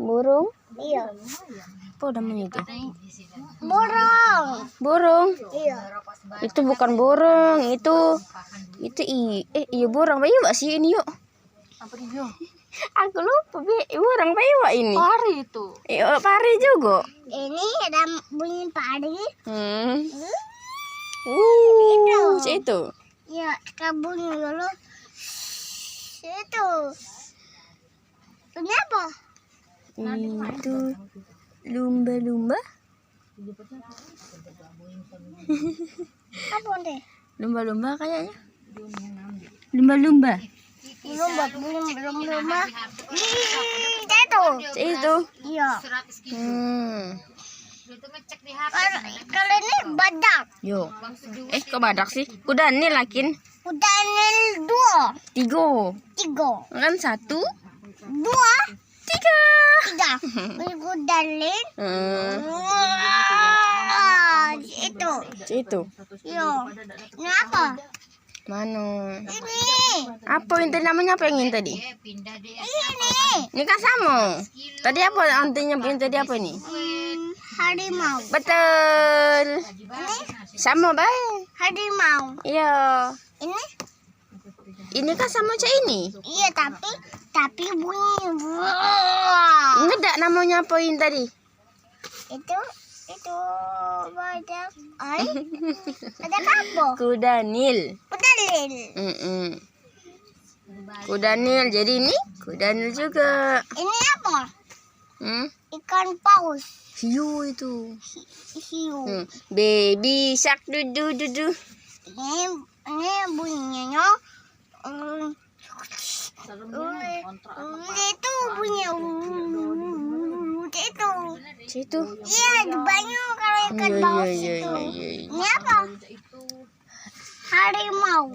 Burung? Iya. Apa namanya itu? Burung. Burung? Iya. Itu bukan burung, itu iya burung. Bayu gak sih ini yuk? Apa dia? Aku lupa, burung bayu gak ini? Pari itu. Iya, pari juga. Ini ada bunyi padi. Itu. Ya, bunyi dulu. Itu. Ini apa? Itu lumba-lumba. Apa deh? Lumba-lumba kayaknya. Lumba-lumba. Lumba. Itu. Itu. Iya. Kalau ini badak. Yo. Kok badak sih? Kuda nih lakin. Udah ini 2. 3. 3. Kan 1, 2. 3. 3. Kuda ini. Itu. Itu. Iya. Ini apa? Mana? Ini. Apa yang tadi namanya, apa yang tadi? Ini. Ini kan sama. Tadi apa artinya yang tadi apa ini? Harimau. Betul. Ini Sama baik. harimau. Iya. Ini. Ini kan sama cak ini. Iya, tapi bunyi. Enggak namanya apa yang tadi? Itu badak. Ada apa? Kuda Nil. Udah lil. Kuda Nil. Jadi ini kuda Nil juga. Ini apa? Ikan paus. Hiu itu. Hiu. Baby shark dudu dudu. Ini bunyinya. Itu bunyi. Itu. Iya, banyak kalau ikan paus itu. Ini apa? Harimau.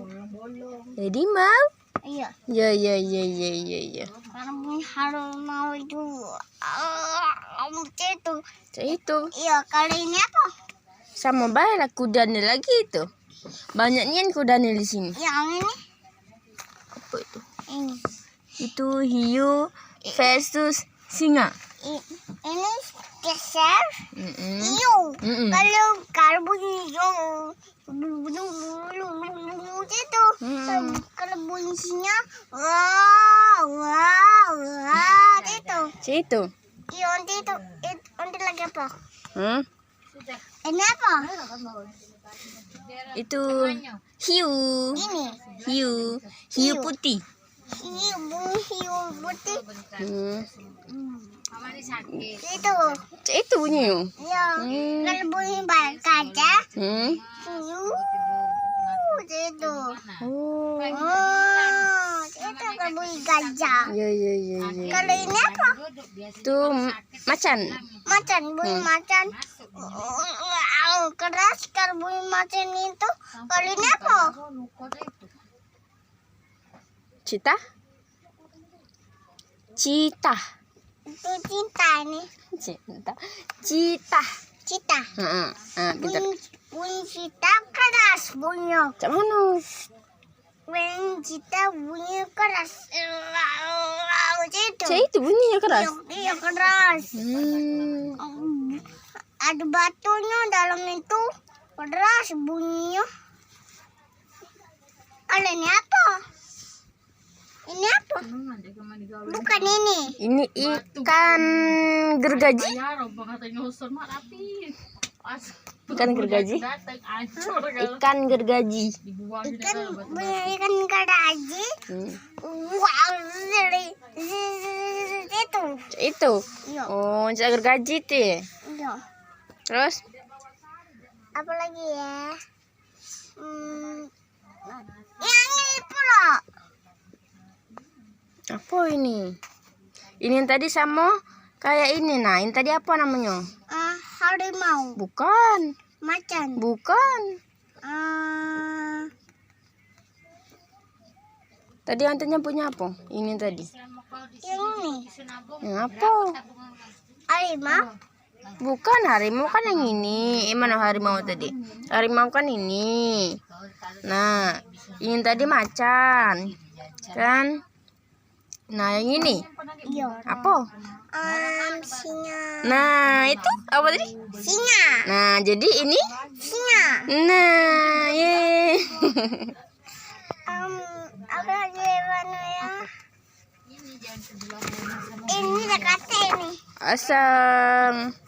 Jadi mau? Iya. Ya. Karena bunyi harimau itu. Itu. Iya, kali ini apa? Sama baik lah kuda Nil lagi itu. Banyaknya kuda Nil di sini. Yang ini. Apa itu? Ini. Itu hiu versus singa. Ini geser. Hiu. Kalau bunyi itu. Kalau bunyinya itu. Itu. Iya, nanti lagi apa? Ini apa? Itu hiu. Ini. Hiu putih. Hiu putih. Itu. Itu bunyi. Ya, kalau bunyi kaca. Itu. Itu kalau bunyi gajah. Ya. Kalau ini apa? Itu macan. Macan, bunyi macan. Keras kalau bunyi macan itu. Kalau ini apa? Cita. Itu cinta ini. Cita. Pintar. Bunyi cita keras bunyinya. Cak mana? Bunyi cita bunyi keras. Itu bunyinya keras. Iya, keras. Ada batunya dalam itu. Keras bunyinya. Kalau ini apa? Ini apa? Bukan ini. Ini ikan gergaji. Ikan gergaji. Ikan gergaji. Ikan gergaji. Wow, Itu. Iya. Oh, ikan gergaji itu ya. Iya. Terus? Apa lagi ya? Yang ini pula. Apa ini? Ini yang tadi sama kayak ini. Nah, ini tadi apa namanya? Harimau. Bukan. Macan. Bukan. Tadi antennya punya apa? Ini tadi. Yang ini. Yang apa? Harimau. Bukan, harimau kan yang ini. Mana harimau tadi? Harimau kan ini. Nah, ini tadi macan. Kan? Nah, yang ini. Iya. Apa? Singa. Nah, itu apa tadi? Singa. Nah, jadi ini? Singa. Nah, ye. Apa lagi mana ya? Ini dekat ini. Asam.